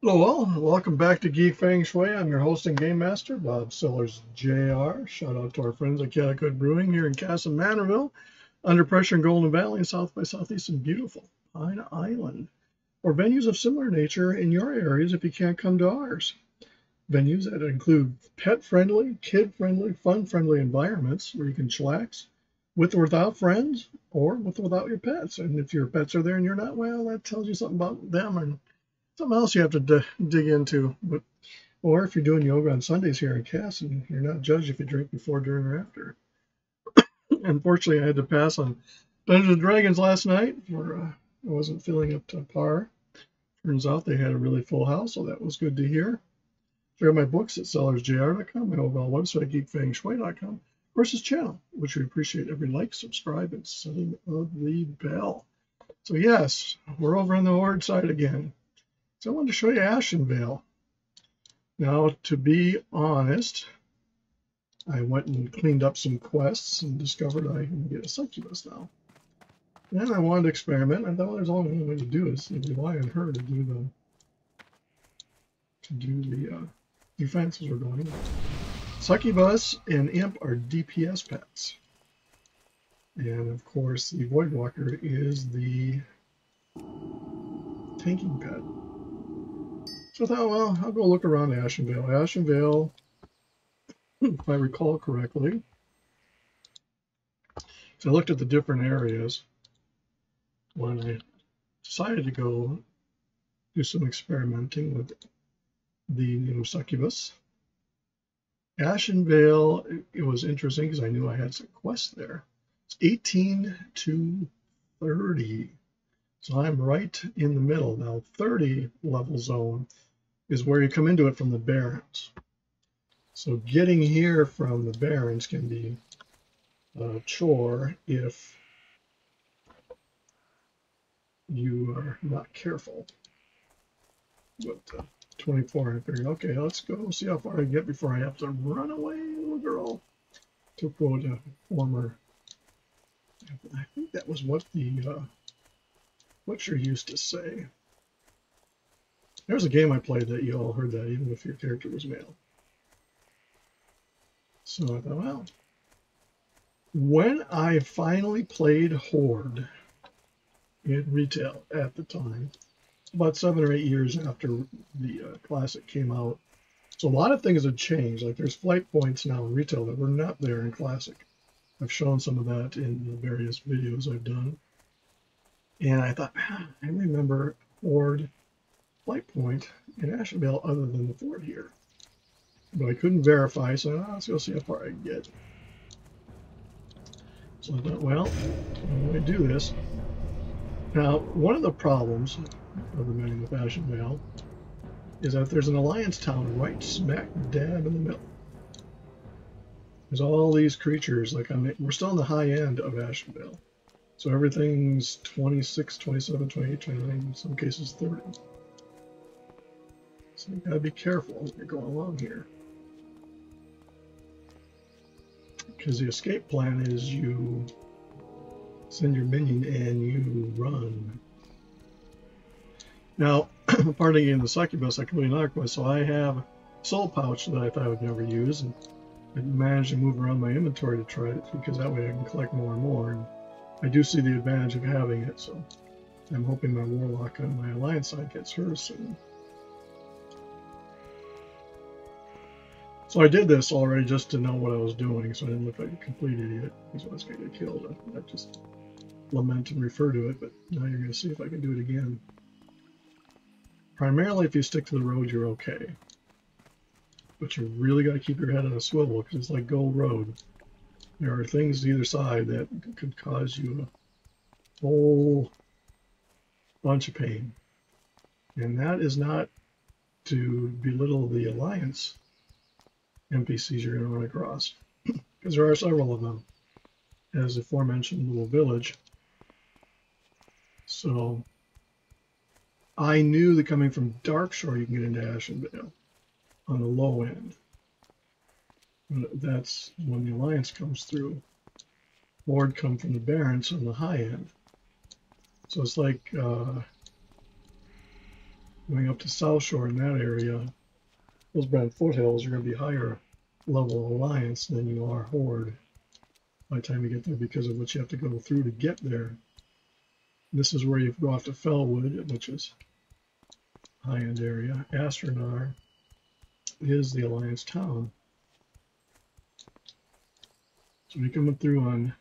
Hello, all. Welcome back to Geek Feng Shui. I'm your host and game master, Bob Sellers Jr. Shout out to our friends at Calicut Brewing here in Casa Manorville, under pressure in Golden Valley, and South by Southeast in beautiful Pine Island. Or venues of similar nature in your areas if you can't come to ours. Venues that include pet-friendly, kid-friendly, fun-friendly environments where you can chillax with or without friends or with or without your pets. And if your pets are there and you're not, well, that tells you something about them and something else you have to dig into. But or if you're doing yoga on Sundays here in Cass and you're not judged if you drink before, during, or after. Unfortunately, I had to pass on Dungeons and Dragons last night, for I wasn't feeling up to par. Turns out they had a really full house, so that was good to hear. Check out my books at sellersjr.com, my overall website, geekfengshui.com. Of course, this channel, which we appreciate every like, subscribe, and setting of the bell. So yes, we're over on the Horde side again. So I wanted to show you Ashenvale. Now, to be honest, I went and cleaned up some quests and discovered I can get a succubus now. And I wanted to experiment. I thought, well, there's only one way to do is rely on her to do the defenses we're doing. Succubus and imp are DPS pets, and of course the Voidwalker is the tanking pet. So I thought, well, I'll go look around Ashenvale. Ashenvale, if I recall correctly, so I looked at the different areas when I decided to go do some experimenting with the new succubus. Ashenvale, it was interesting because I knew I had some quests there. It's 18 to 30. So I'm right in the middle. Now, 30 level zone is where you come into it from the Barrens. So getting here from the Barrens can be a chore if you are not careful. But 24, I figured, okay, let's go see how far I can get before I have to run away, little girl. To quote a former, I think that was what the Butcher used to say. There was a game I played that you all heard that, even if your character was male. So I thought, well, when I finally played Horde in retail at the time, about 7 or 8 years after the Classic came out, so a lot of things have changed. Like there's flight points now in retail that were not there in Classic. I've shown some of that in the various videos I've done. And I thought, I remember Horde flight point in Ashenvale other than the fort here. But I couldn't verify, so let's go see how far I can get. So I thought, well, I'm going to do this. Now, one of the problems of the many with Ashenvale is that there's an alliance town right smack dab in the middle. There's all these creatures, like we're still on the high end of Ashenvale. So everything's 26, 27, 28, 29, in some cases 30. So you gotta be careful when you're going along here. Because the escape plan is you send your minion and you run. Now, part of the succubus, I completed another quest, so I have a soul pouch that I thought I would never use, and I managed to move around my inventory to try it, because that way I can collect more and more. And I do see the advantage of having it, so I'm hoping my Warlock on my Alliance side gets hers soon. So I did this already just to know what I was doing, so I didn't look like a complete idiot, because I was going to get killed. I just lament and refer to it, but now you're going to see if I can do it again. Primarily, if you stick to the road, you're okay. But you really got to keep your head on a swivel, because it's like Gold Road. There are things to either side that could cause you a whole bunch of pain. And that is not to belittle the Alliance NPCs you're going to run across, because there are several of them, as the aforementioned little village. So I knew that coming from Darkshore you can get into Ashenvale on the low end. But that's when the Alliance comes through. Horde come from the Barrens on the high end. So it's like Going up to South Shore in that area, those Brent foothills are going to be higher level alliance than you are horde by the time you get there because of what you have to go through to get there. This is where you go off to Fellwood, which is high-end area. Astronar is the alliance town. So you're coming through on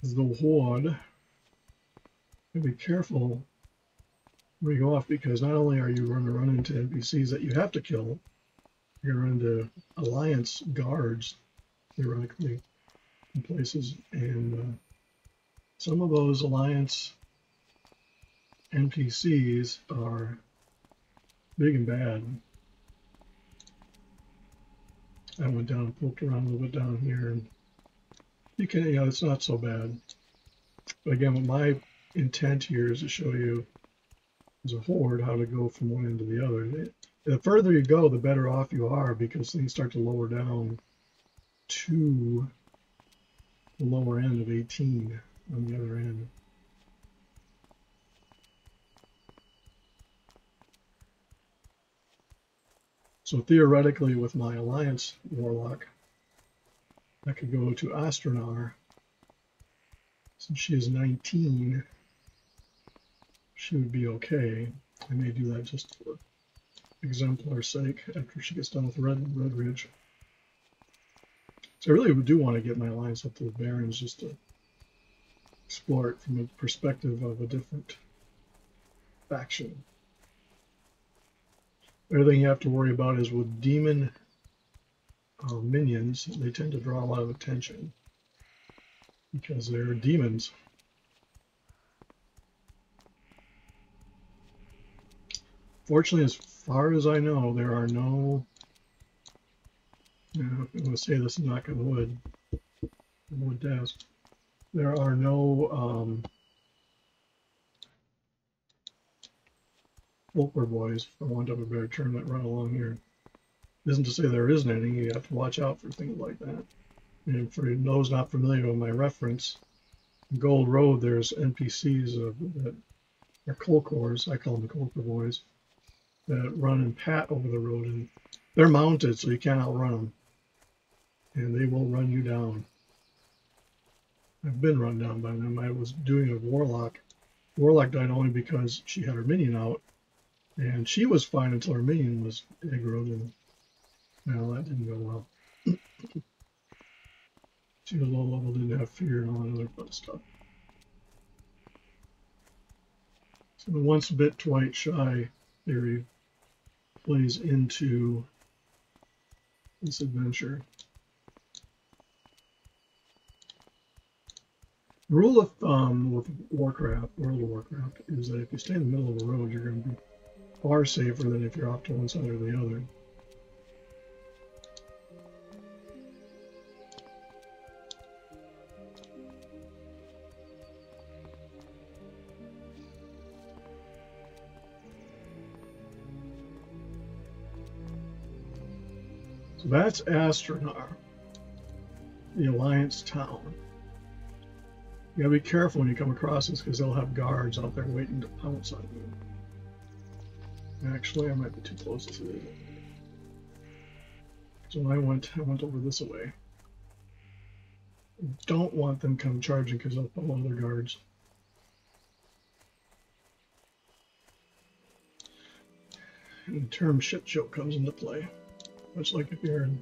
the horde. Be careful where you go off because not only are you going to run into NPCs that you have to kill, you're going to run into alliance guards theoretically in places, and some of those alliance NPCs are big and bad. I went down and poked around a little bit down here, and you can, it's not so bad. But again, my intent here is to show you as a horde how to go from one end to the other. The further you go, the better off you are because things start to lower down to the lower end of 18 on the other end. So theoretically, with my alliance warlock, I could go to Astronar. Since she is 19, she would be okay. I may do that just for exemplar's sake after she gets done with Red Ridge. So I really do want to get my alliance up to the Barrens just to explore it from a perspective of a different faction. Everything you have to worry about is with demon minions, they tend to draw a lot of attention because they're demons. Fortunately, as far as I know, there are no, I'm going to say this, knock on wood desk, there are no Volker boys, for want of a better term, that run along here. Isn't to say there isn't any, you have to watch out for things like that. And for those not familiar with my reference, Gold Road, there's NPCs that are Kolkors, I call them the Kolkor boys, that run and pat over the road, and they're mounted so you can't outrun them. And they will run you down. I've been run down by them. I was doing a Warlock. Warlock died only because she had her minion out, and she was fine until her minion was aggroed, and well, that didn't go well. She was low level, didn't have fear, and all that other fun stuff. So the once bit, twice shy theory plays into this adventure. The rule of thumb with Warcraft, World of Warcraft, is that if you stay in the middle of the road, you're going to be far safer than if you're off to one side or the other. So that's Astronar, the Alliance town. You gotta be careful when you come across this because they'll have guards out there waiting to pounce on you. Actually, I might be too close to see it. So I went over this way. Don't want them come charging because they'll follow their guards. And the term shit show comes into play. Much like if you're in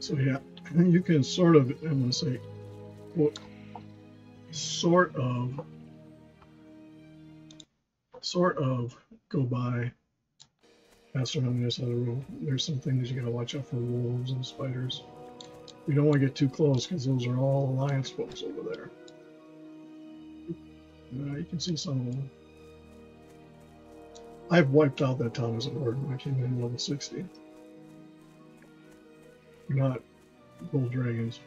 so yeah, you can sort of, I'm going to say, well, sort of go by faster on the other side of the road. There's some things you got to watch out for, wolves and spiders. You don't want to get too close because those are all Alliance folks over there. You can see some of them. I've wiped out that town as a horde when I came in level 60. Not gold dragons.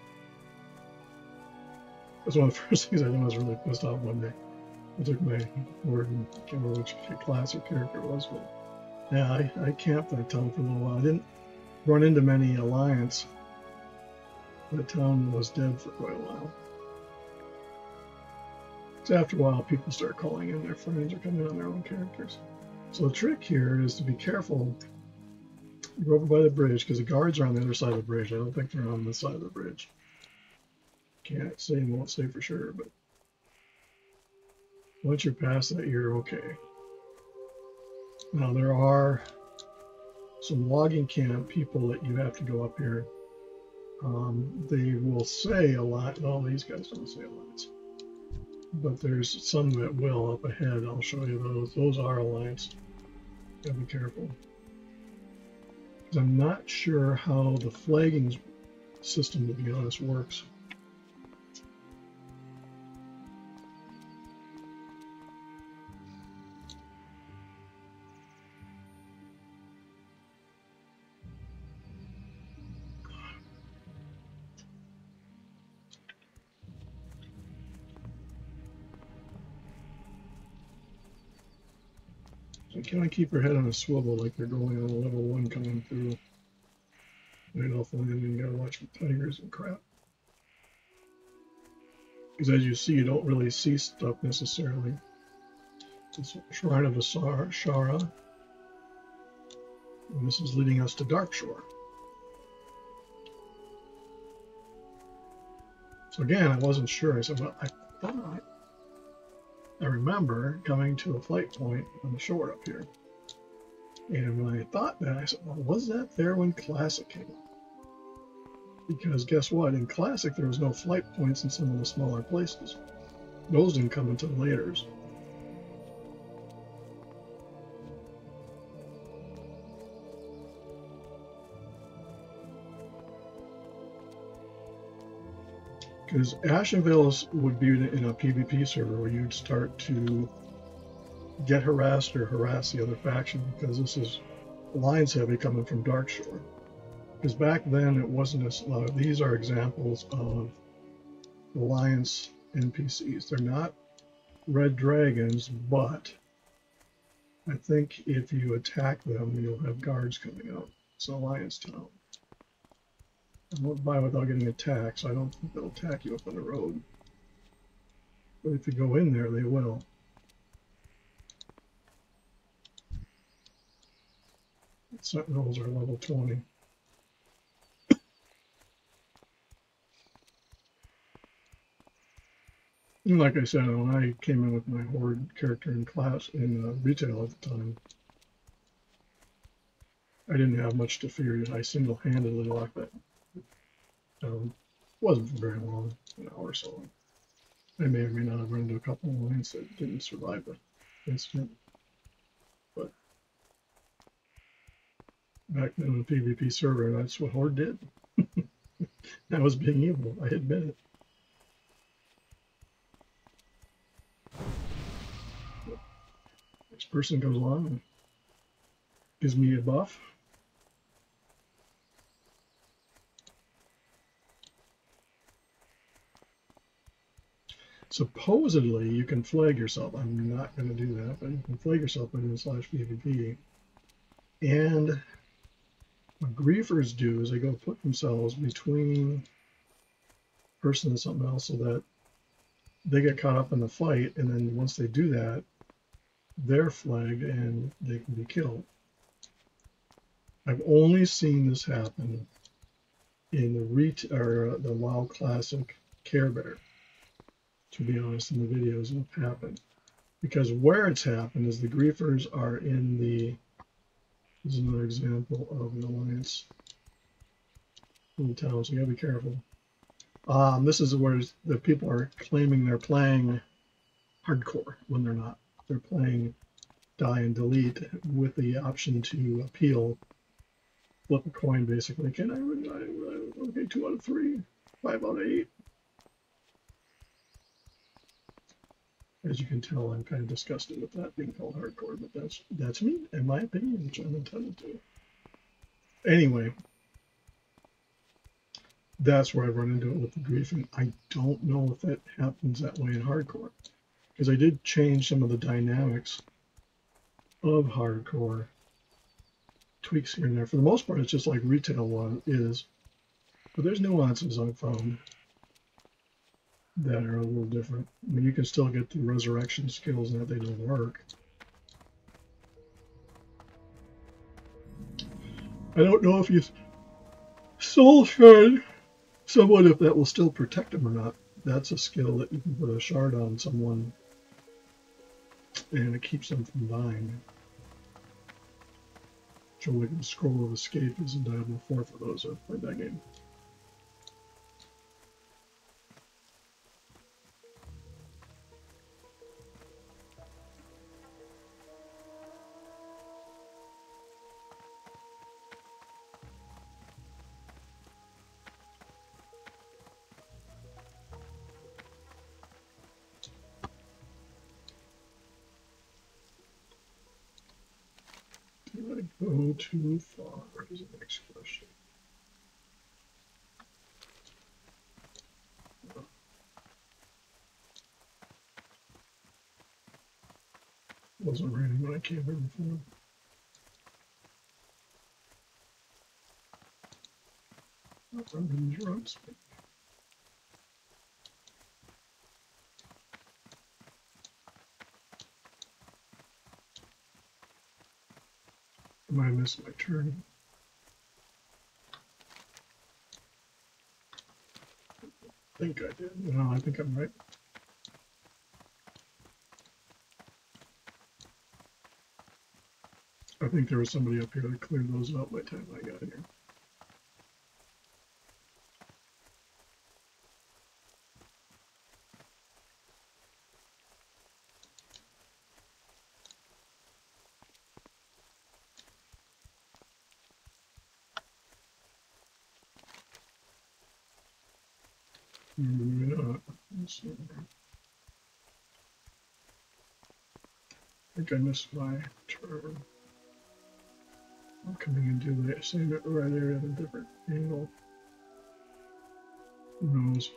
That's one of the first things I did. I was really pissed off one day. I took my horde and I can't remember which class or character it was, but yeah, I camped that town for a little while. I didn't run into many alliance. The town was dead for quite a while. So after a while, people start calling in their friends or coming on their own characters. So the trick here is to be careful. You go over by the bridge, because the guards are on the other side of the bridge. I don't think they're on this side of the bridge. Can't say and won't say for sure, but once you're past that, you're okay. Now there are some logging camp people that you have to go up here. They will say a lot. Well, these guys don't say a lot. But there's some that will up ahead. I'll show you those. Those are alliance. Gotta be careful. Because I'm not sure how the flagging system, to be honest, works. So kind of keep your head on a swivel like they're going on a level 1 coming through. Right off land, and you gotta watch for tigers and crap. Because as you see, you don't really see stuff necessarily. It's a Shrine of Ashara. And this is leading us to Darkshore. So again, I wasn't sure. I said, well, I thought I remember coming to a flight point on the shore up here. And when I thought that, I said, well, was that there when Classic came? Because guess what? In Classic, there was no flight points in some of the smaller places. Those didn't come until later. Because Ashenvale would be in a PvP server where you'd start to get harassed or harass the other faction, because this is alliance heavy coming from Darkshore. Because back then it wasn't as loud. These are examples of alliance NPCs. They're not red dragons, but I think if you attack them, you'll have guards coming out. It's an alliance town. I won't buy without getting attacked, so I don't think they'll attack you up on the road. But if you go in there, they will. Sentinels are level 20. And like I said, when I came in with my horde character in class in retail at the time, I didn't have much to fear. I single-handedly locked that. Wasn't for very long, an hour or so. I may or may not have run into a couple of lines that didn't survive the incident. But back then in the PvP server, that's what Horde did. That was being evil, I admit it. This person goes along and gives me a buff. Supposedly, you can flag yourself. I'm not going to do that, but you can flag yourself in /PvP. And what griefers do is they go put themselves between person and something else so that they get caught up in the fight, and then once they do that, they're flagged and they can be killed. I've only seen this happen in the WoW Classic Care Bear. To be honest, in the videos it happened. Because where it's happened is the griefers are in the, this is another example of an alliance in the town, so you gotta be careful. This is where the people are claiming they're playing hardcore when they're not. They're playing die and delete with the option to appeal, flip a coin basically. Can I okay, 2 out of 3, 5 out of 8. As you can tell, I'm kind of disgusted with that being called hardcore, but that's me, in my opinion, which I'm entitled to. Anyway, that's where I run into it with the griefing. I don't know if that happens that way in hardcore, because I did change some of the dynamics of hardcore, tweaks here and there. For the most part, it's just like retail one is, but there's nuances I've found that are a little different. I mean, you can still get the resurrection skills and that they don't work. I don't know if you soul shard someone if that will still protect them or not. That's a skill that you can put a shard on someone and it keeps them from dying. So like the scroll of escape is in Diablo 4 for those who have played that game. Did I go too far? Is the next question. It wasn't raining when I came here before. I'm in these rocks. I might have missed my turn. I think I did. No, I think I'm right. I think there was somebody up here that cleared those out by the time I got here. Maybe not. Let's see. I think I missed my turn. I'm coming into the same right area at a different angle. Who knows?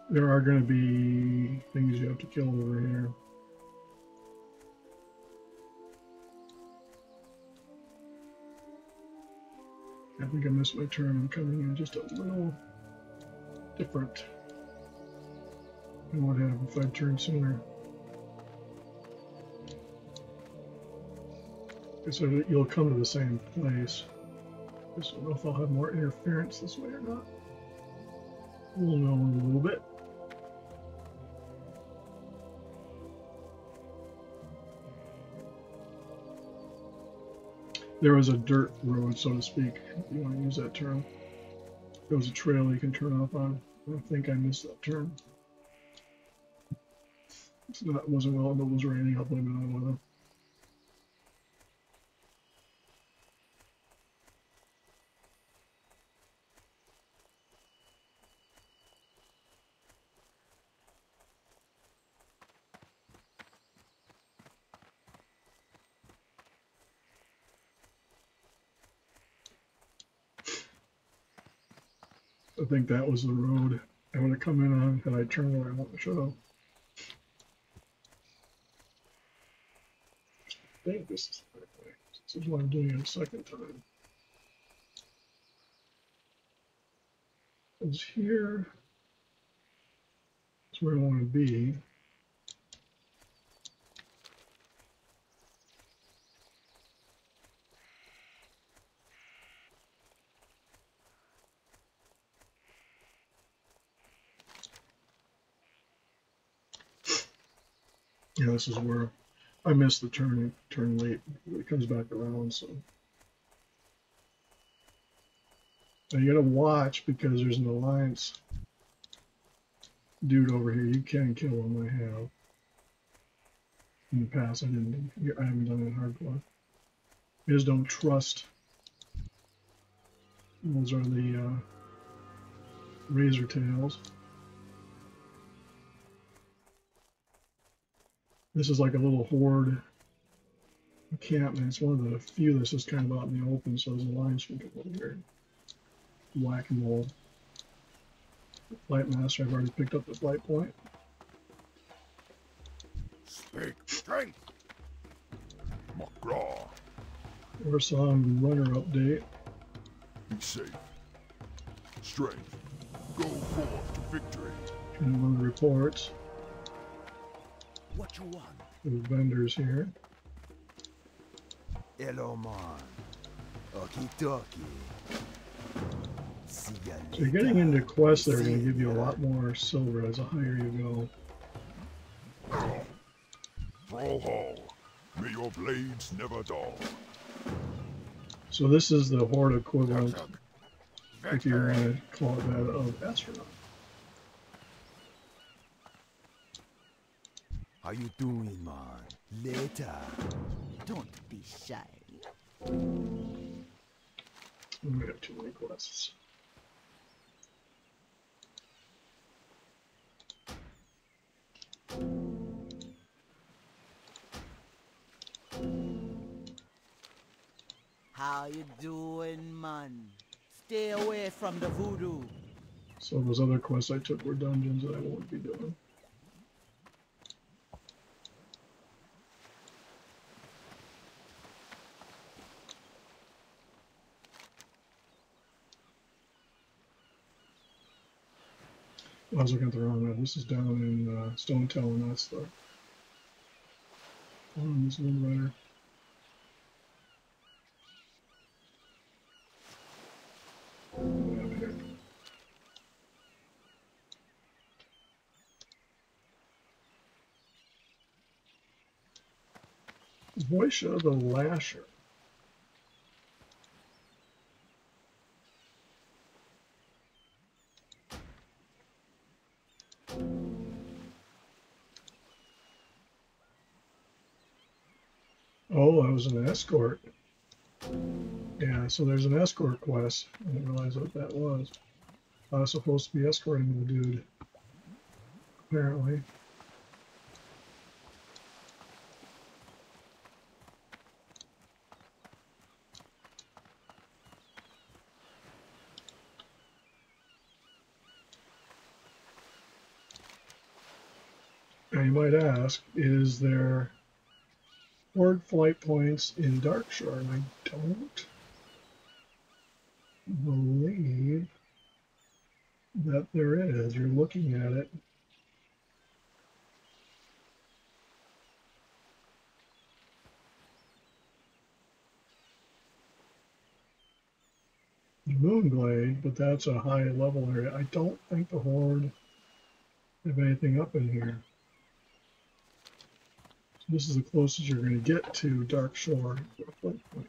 There are going to be things you have to kill over here. I think I missed my turn. I'm coming in just a little different than what happened if I'd turned sooner. So that you'll come to the same place. I just don't know if I'll have more interference this way or not. We'll know in a little bit. There was a dirt road, so to speak, if you want to use that term. There was a trail you can turn off on. I think I missed that turn. It's not, it wasn't well, but it was raining. I'll blame it on weather. I think that was the road I would have come in on had I turned where I want to show. I think this is the right way. This is why I'm doing it a second time. Because here is where I want to be. Yeah, this is where I missed the turn late. It comes back around, so. Now you gotta watch because there's an alliance dude over here. You can kill him. I have. In the past, I haven't done it in hardcore. I just don't trust Those are the razor tails. This is like a little horde encampment. It's one of the few that's just kind of out in the open, so those lines can get a little weird. Whack-a-mole. Flight Master, I've already picked up the flight point. Speak strength. McGraw. Orson runner update. Be safe. Strength. Go forth to victory. And one of the reports. What you want? The vendors here. Hello, man. Okie dokie. See ya So you're getting into quests that are going to give you a lot more silver as the higher you go. Brawlhall. May your blades never dull. So this is the horde equivalent, if you want to call it that, of astronaut. How you doing, man? Later. Don't be shy. We have too many quests. How you doing, man? Stay away from the voodoo. So those other quests I took were dungeons that I won't be doing. I was looking at the wrong one. This is down in Stone Tower, and that's the this Wind Runner. Voice of the Lasher. Oh, I was an escort. Yeah, so there's an escort quest. I didn't realize what that was. I was supposed to be escorting the dude, apparently. Now you might ask, is there horde flight points in Darkshore? And I don't believe that there is. You're looking at it. Moonglade, but that's a high level area. I don't think the horde have anything up in here. So this is the closest you're going to get to Darkshore for a flight point.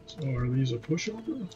So are these a pushover?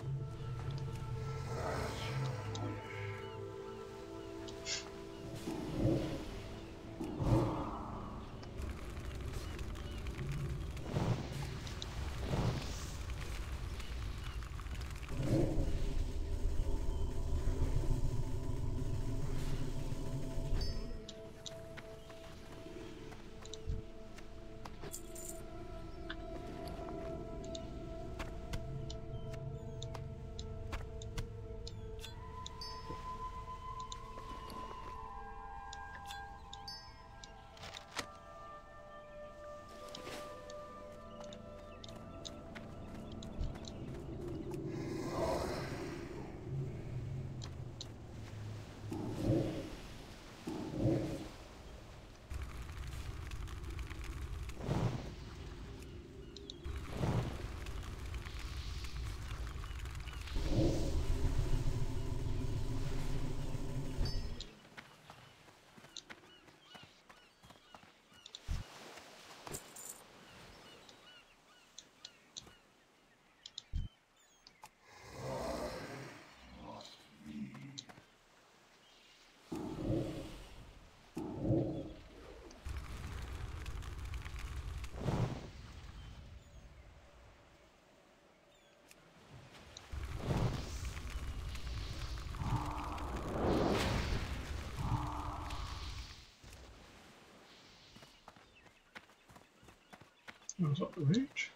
Goes up the reach.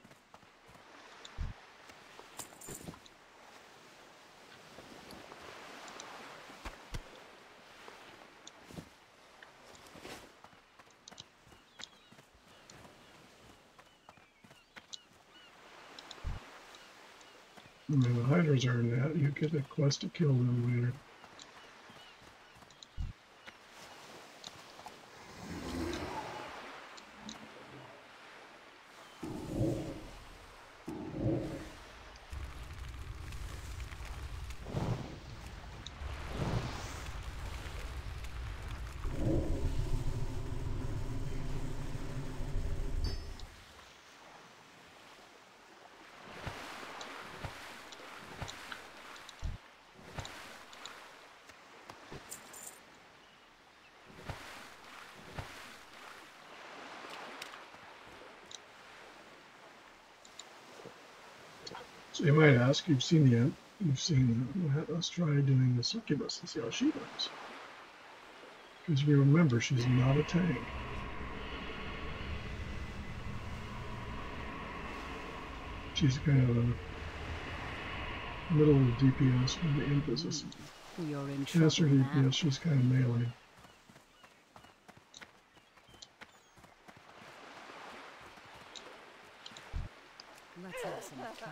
And then the hiders are in that. You get a quest to kill them later. So you might ask, you've seen that. Let's try doing the succubus and see how she does. Because you remember, she's not a tank. She's kind of a middle DPS with the emphasis. We are in That's her trouble DPS, now. she's kind of melee. Let's have some fun.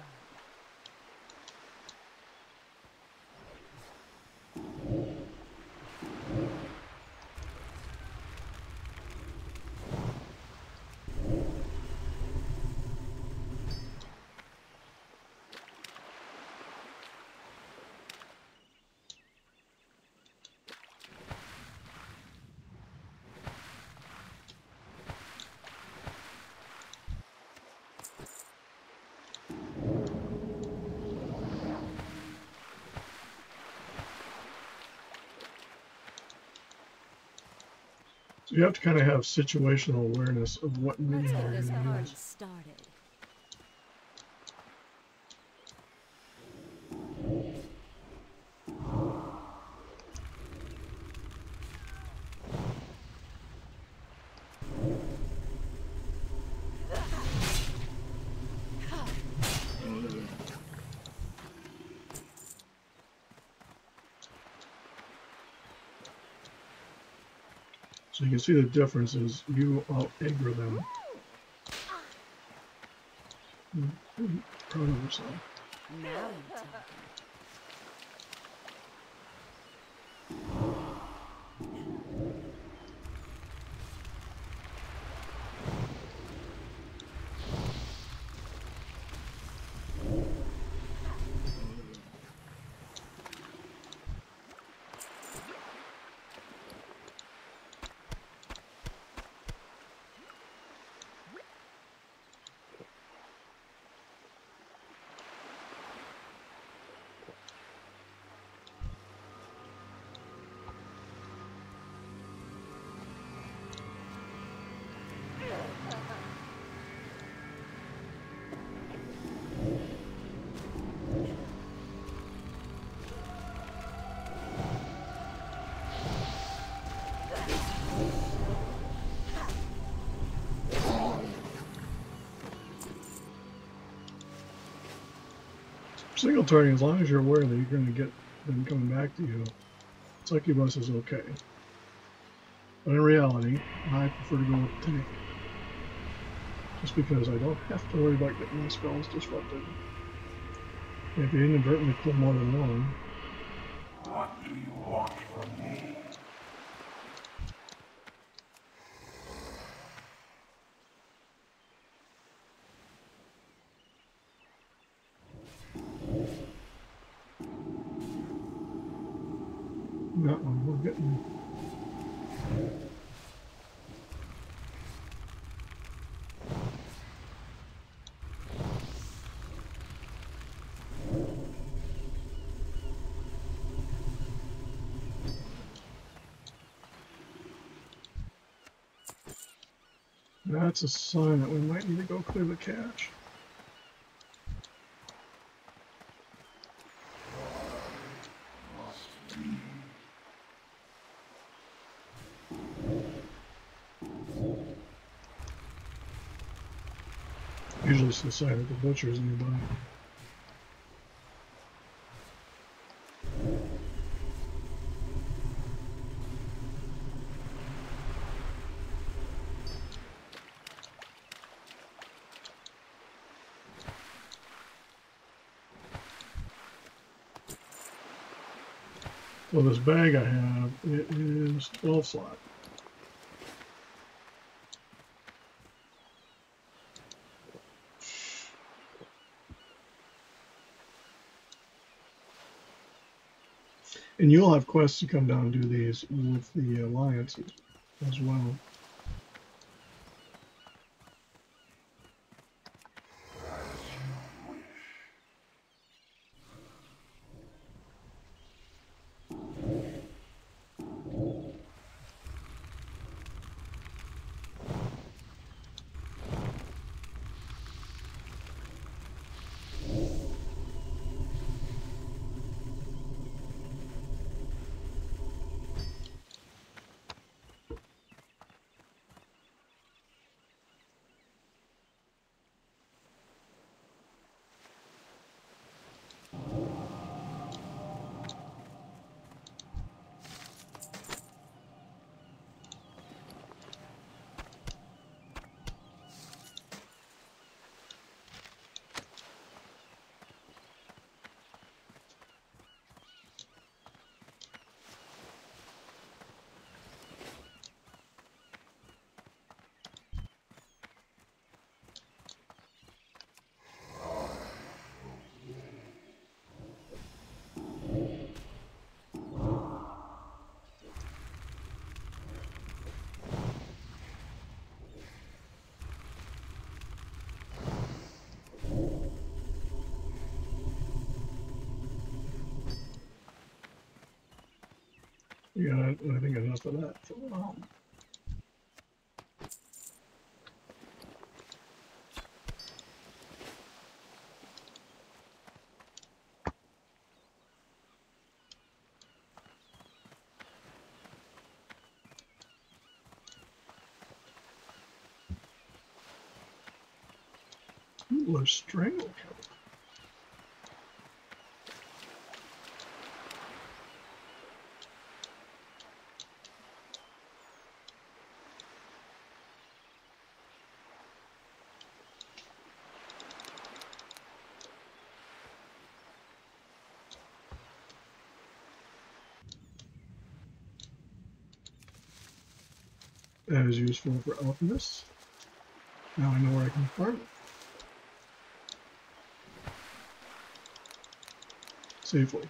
So you have to kind of have situational awareness of what move Let's you're get this going to party use. started. So you can see the difference is you out-aggro them. Proud of yourself. Now you're talking. Single targeting, as long as you're aware that you're going to get them coming back to you, succubus is okay. But in reality, I prefer to go with the tank. Just because I don't have to worry about getting my spells disrupted. If you inadvertently kill more than one. What do you want from me? That one, we're getting. That's a sign that we might need to go clear the cache. Usually it's the side of the butchers nearby. Well, this bag I have, it is 12 slot. And you'll have quests to come down and do these with the alliances as well. Yeah, I think enough of that for now. Ooh, a strangle kill. That is useful for alchemists. Now I know where I can farm it safely.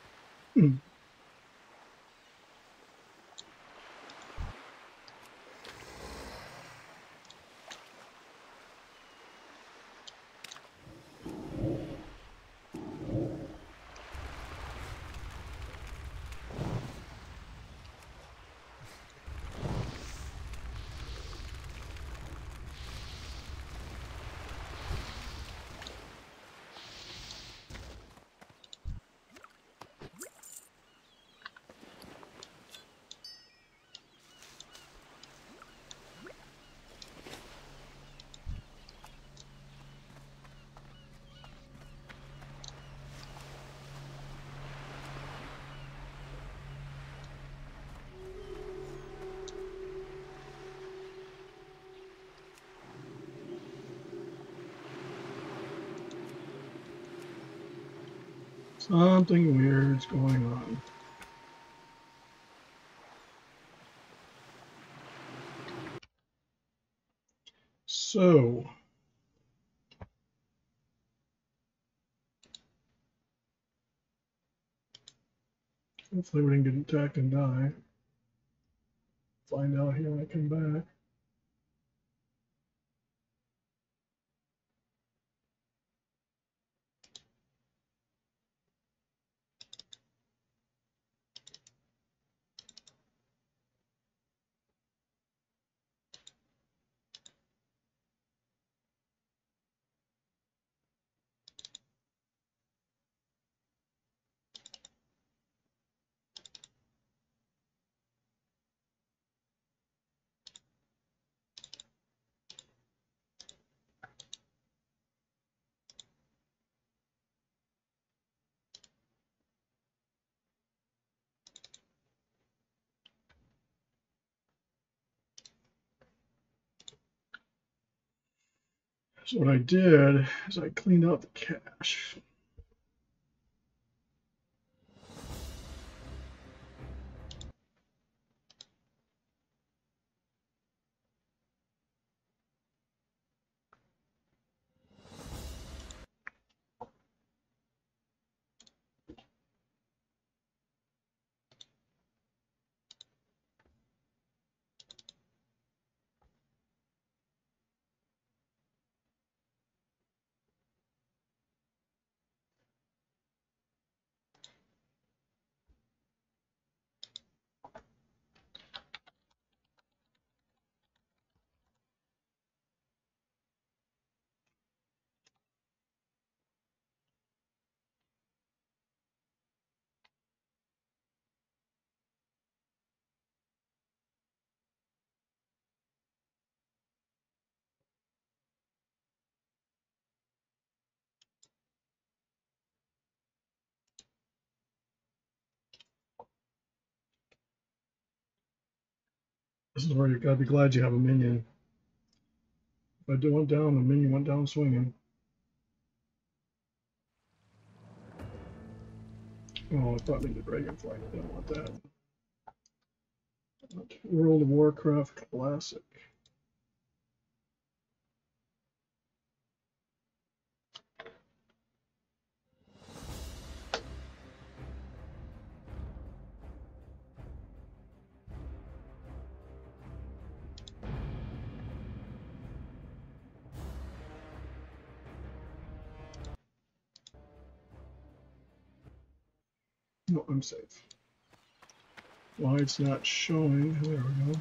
Something weird's going on. So, hopefully we didn't get attacked and die. Find out here when I come back. So what I did is I cleaned out the cache. This is where you gotta be glad you have a minion. If I went down, the minion went down swinging. Oh, I thought maybe the dragonfly. I don't want that. World of Warcraft Classic. No, I'm safe. Why it's not showing? There we go.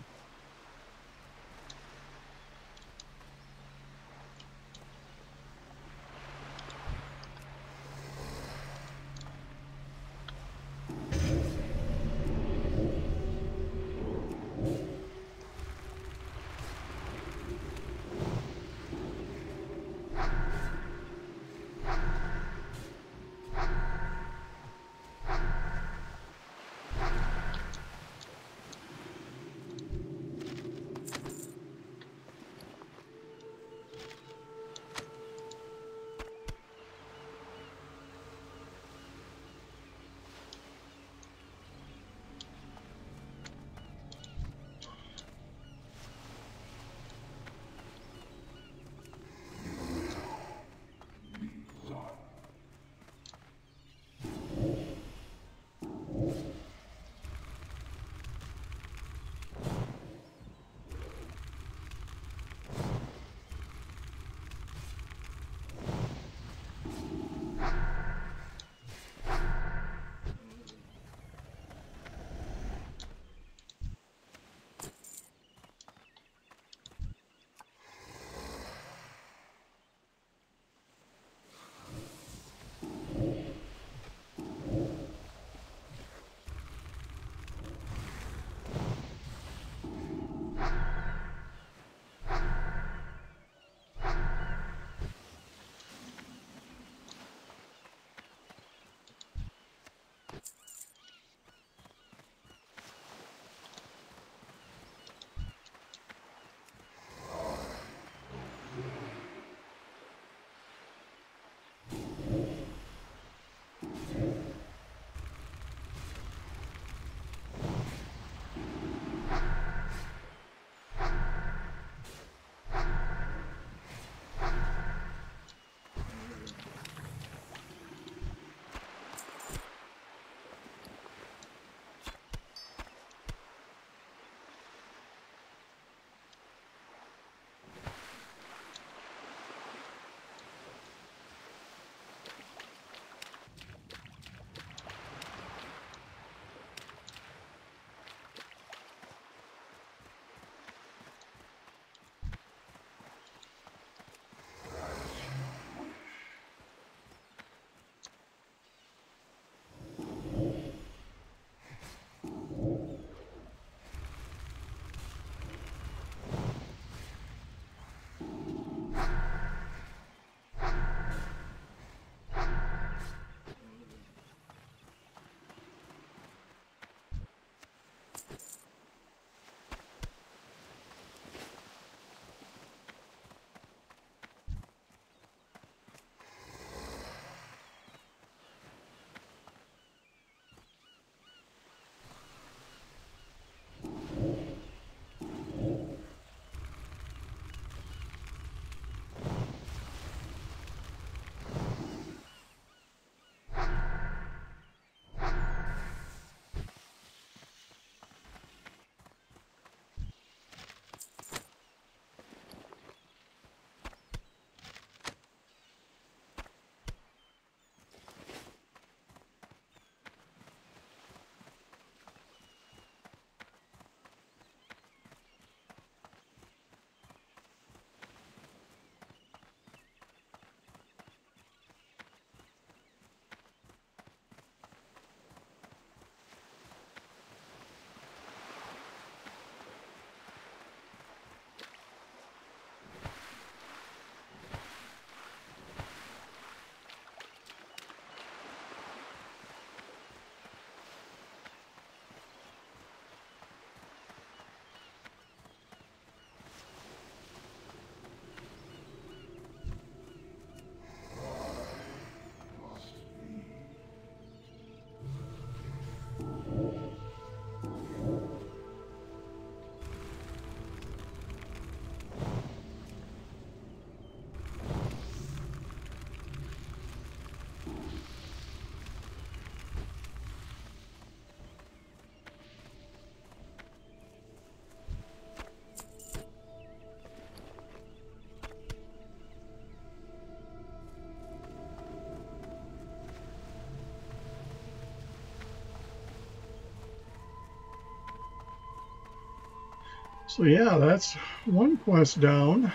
So yeah, that's one quest down.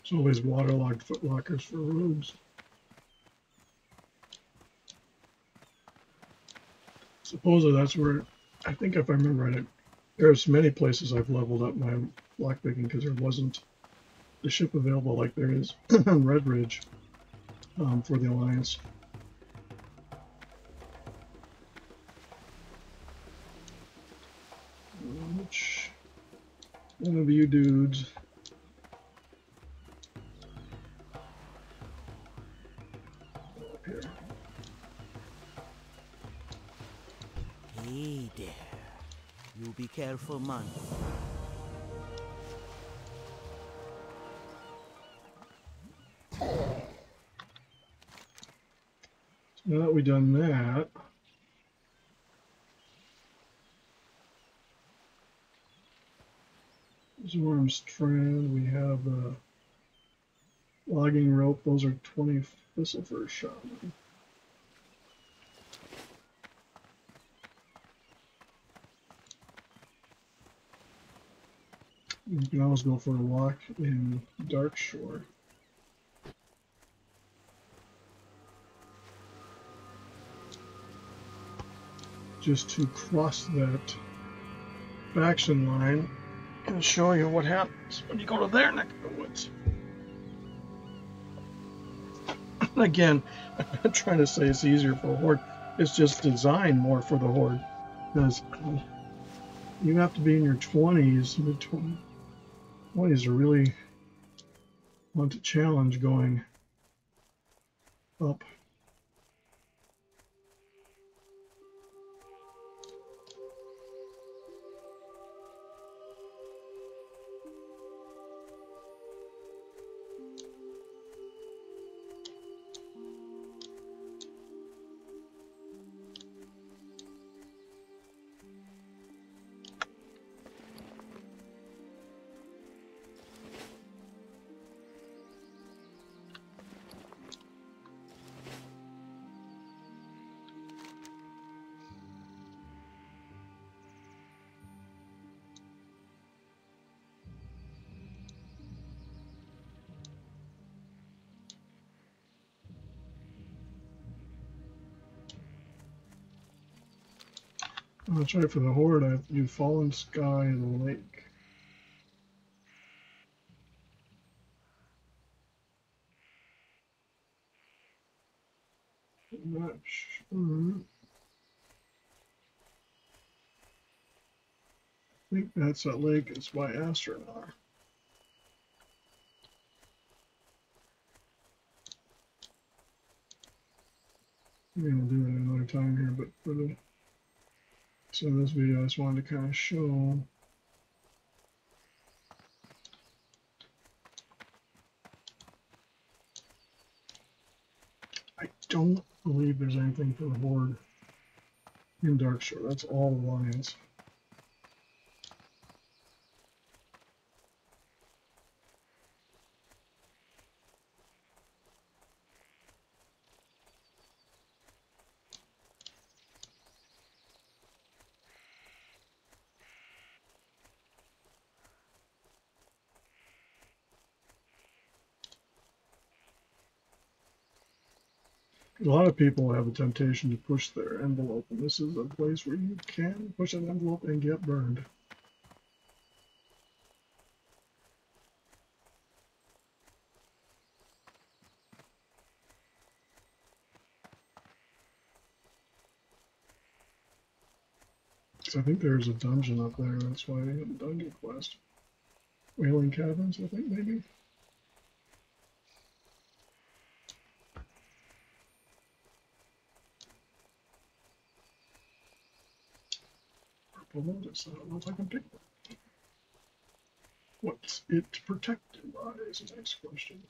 There's always waterlogged footlockers for robes. Supposedly that's where, I think if I remember right, there's many places I've leveled up my lockpicking because there wasn't the ship available like there is on Red Ridge for the Alliance. Which one of you dudes? Up here. Hey there. You be careful, man. Now that we've done that, Zorm Strand, we have the logging rope. Those are 20 Thistlefer Shaman. You can always go for a walk in Dark Shore. Just to cross that faction line and show you what happens when you go to their neck of the woods. Again, I'm not trying to say it's easier for a horde. It's just designed more for the horde. Because you have to be in your 20s, mid-20s to really want to challenge going up. That's right, for the horde, I have to do Fallen Sky and Lake. I'm not sure. I think that's that lake. It's by Astronaut. I'm going to do it another time here, but for the so this video, I just wanted to kind of show I don't believe there's anything for the horde in Darkshore. That's all Alliance. A lot of people have a temptation to push their envelope, and this is a place where you can push an envelope and get burned. So I think there's a dungeon up there, that's why they have a dungeon quest. Whaling Caverns, I think, maybe? Purple Lotus, I don't know if I can pick one. What's it protected by is the next question.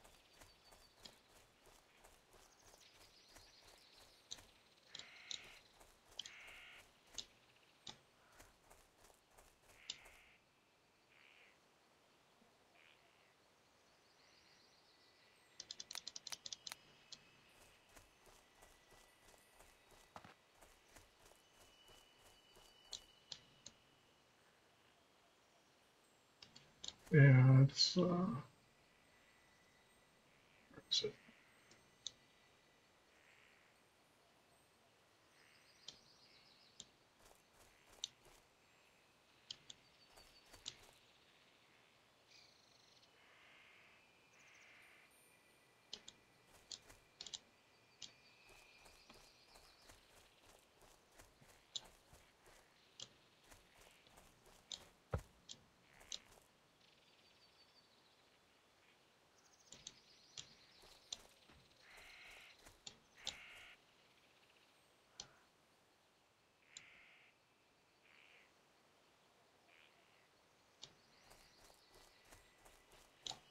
Yeah, it's where is it?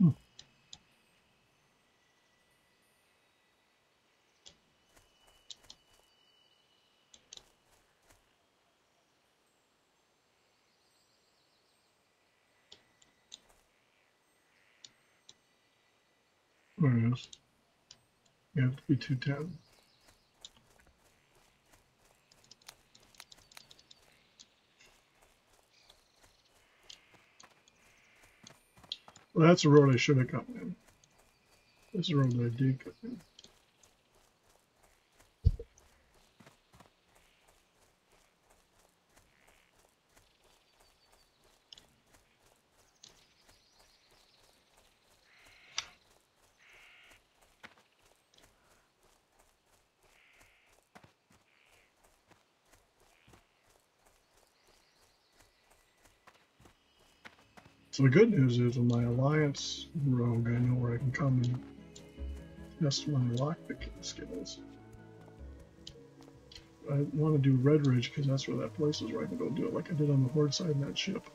Hmm, there it is. You have to be 210. Well, that's the road I should have come in. This is the road that I did come in. So the good news is with my Alliance rogue, I know where I can come and test my lockpicking skills. I want to do Red Ridge because that's where that place is where I can go do it like I did on the Horde side in that ship.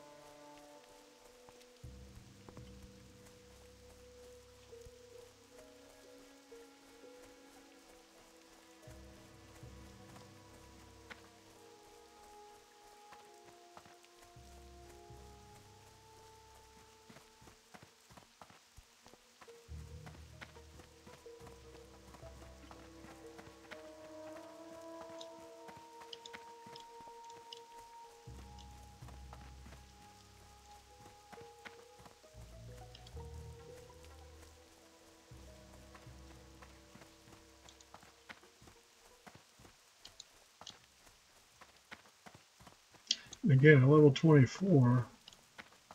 And again, at level 24,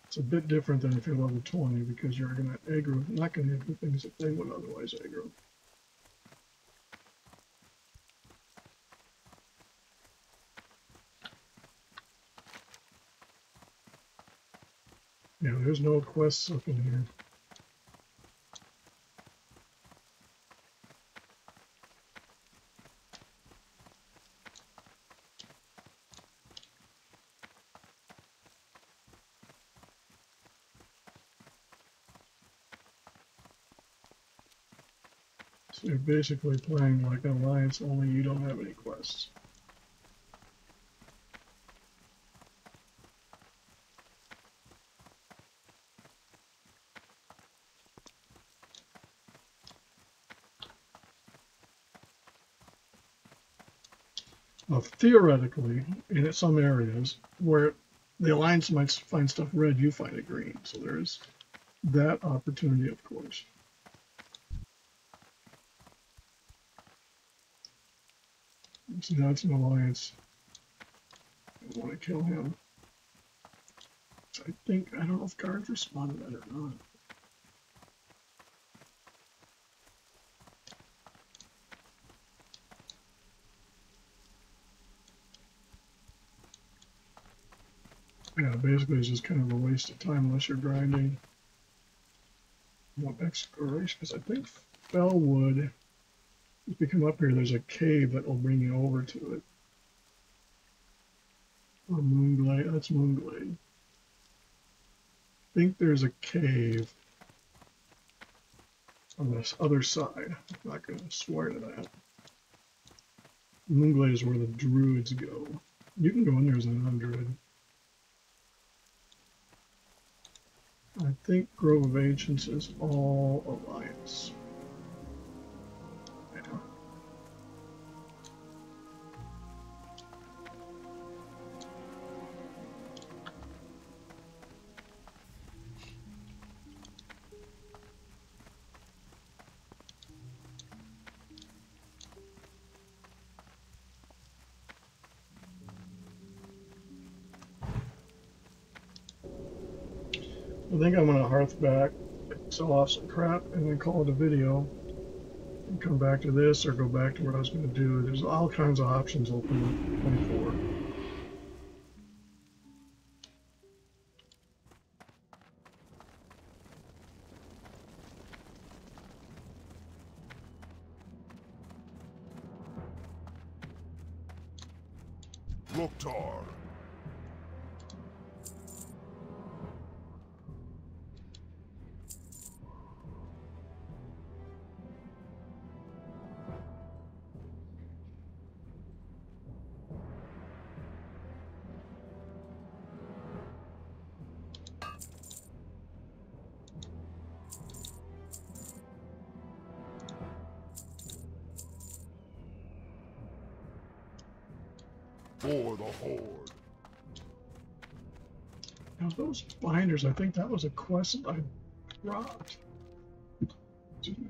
it's a bit different than if you're level 20 because you're going to aggro, not going to aggro things that they would otherwise aggro. Yeah, there's no quests up in here. So you're basically playing like an Alliance, only you don't have any quests. Theoretically, in some areas where the Alliance might find stuff red, you find it green. So there's that opportunity, of course. See, that's an Alliance. I want to kill him. So I think, I don't know if guards respond to that or not. Yeah, basically it's just kind of a waste of time unless you're grinding. Exploration, because I think Fellwood, if you come up here, there's a cave that will bring you over to it. Or Moonglade, that's Moonglade. I think there's a cave on this other side. I'm not going to swear to that. Moonglade is where the druids go. You can go in there as a non-druid. I think Grove of Ancients is all Alliance. Yeah. I think I'm gonna hearth back, sell off some crap, and then call it a video. And come back to this or go back to what I was gonna do. There's all kinds of options open with 24. Loktar. For the Horde. Now those binders, I think that was a quest that I dropped. Excuse me.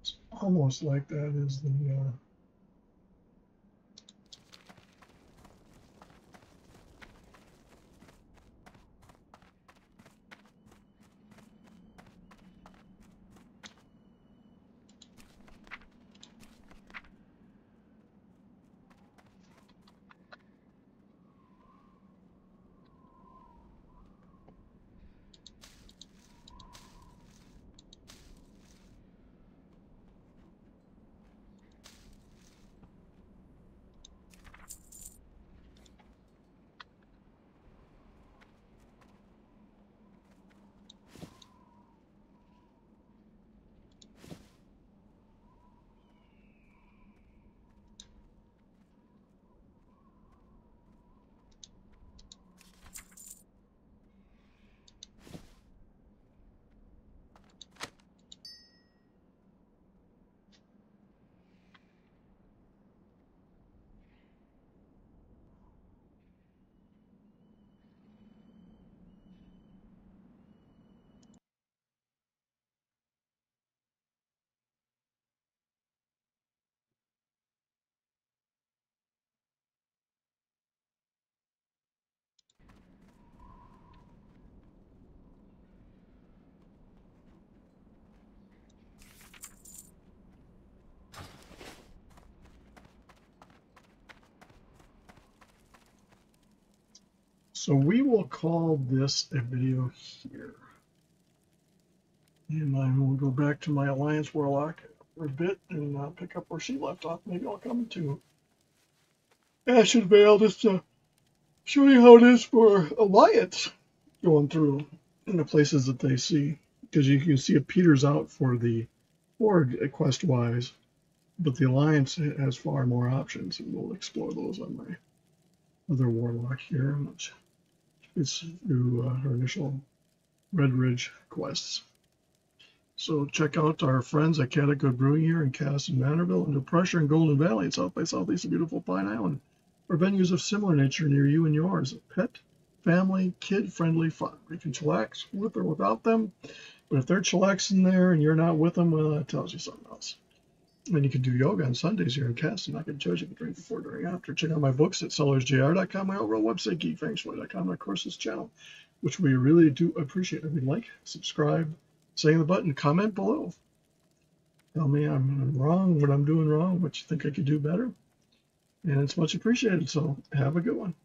It's almost like that is the so we will call this a video here. And I will go back to my Alliance Warlock for a bit and pick up where she left off. Maybe I'll come to Ashenvale just to show you how it is for Alliance going through in the places that they see. Because you can see it peters out for the Horde quest-wise, but the Alliance has far more options, and we'll explore those on my other Warlock here. It's through her initial Red Ridge quests. So check out our friends at Catacook Brewing here in Cass and Manorville, under pressure in Golden Valley and South by Southeast of beautiful Pine Island, for venues of similar nature near you and yours. Pet, family, kid-friendly fun. You can chillax with or without them, but if they're chillaxing there and you're not with them, well, that tells you something else. And you can do yoga on Sundays here in Cass, and I can judge you can drink before, during, after. Check out my books at sellersjr.com, my overall website, geekfengshui.com, and of course this channel, which we really do appreciate. If you like, subscribe, say the button, comment below. Tell me I'm wrong, what I'm doing wrong, what you think I could do better. And it's much appreciated, so have a good one.